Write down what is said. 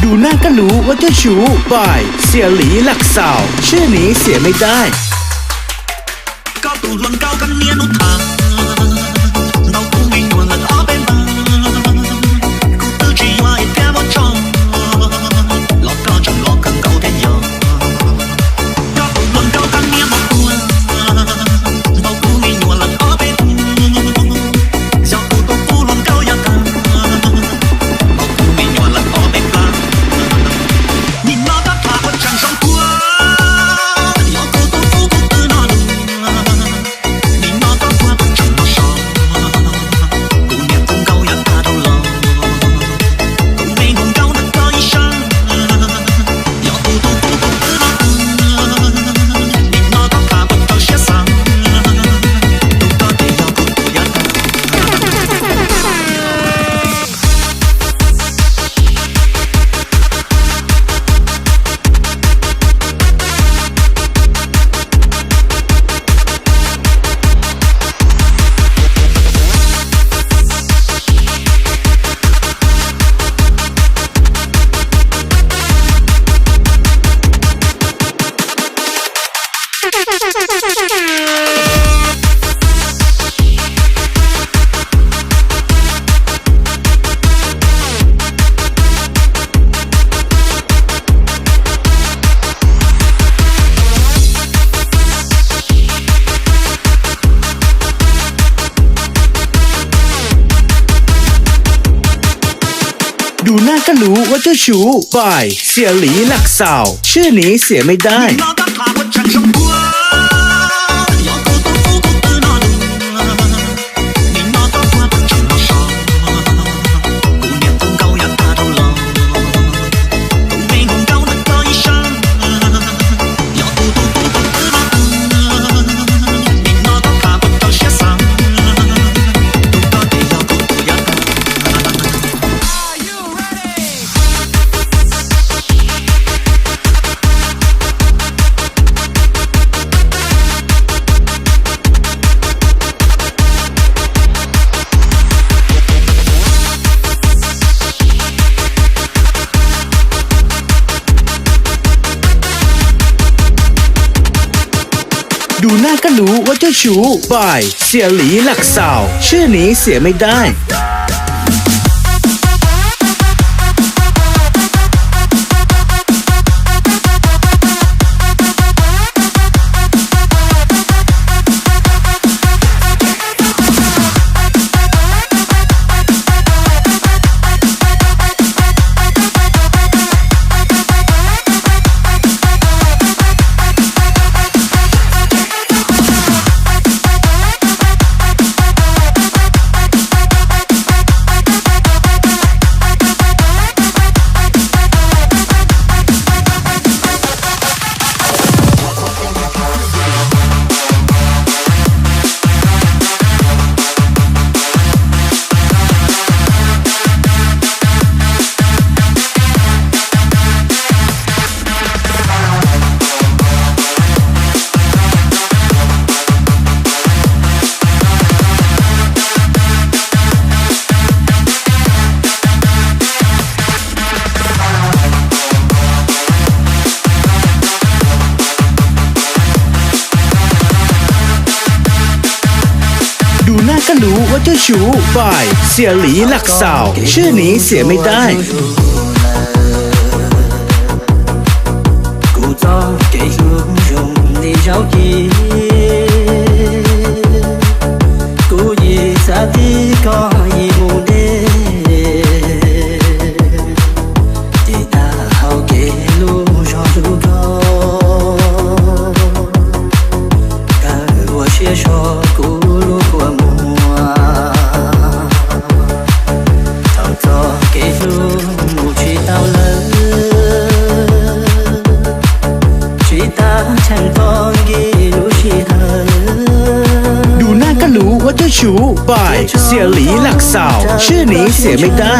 ดูหน้าก็รู้ว่าเจ้าชู้บายเสี่ยหลีหลักสาวชื่อนี้เสียไม่ได้高度论高跟年路他，老古明我那阿边吧，古都只话一点我唱，老高正老跟高天阳，高度论高跟年路他，老古明我那阿边，小古都不论高呀高，老古明我那阿边吧，你那个他我唱上过。ดูหน้าก็รู้ว่าเจ้าชู้บายเสี่ยหลีหลักสาวชื่อนี้เสียไม่ได้ดูหน้าก็รู้ว่าเจ้าชู้บายเสี่ยหลีหลักสาวชื่อนี้เสียไม่ได้ดูหน้าก็รู้ว่าเจ้าชู้บายเสี่ยหลีหลักสาวชื่อนี้เสียไม่ได้故早给汹涌的着急，故意在地高一幕的，地大好给路上路高，但我却说古路过目啊，早早给路去到了。ดูหน้าก็รู้ว่าเจ้าชู้บายเสี่ยหลีหลักสาวชื่อนี้เสียไม่ได้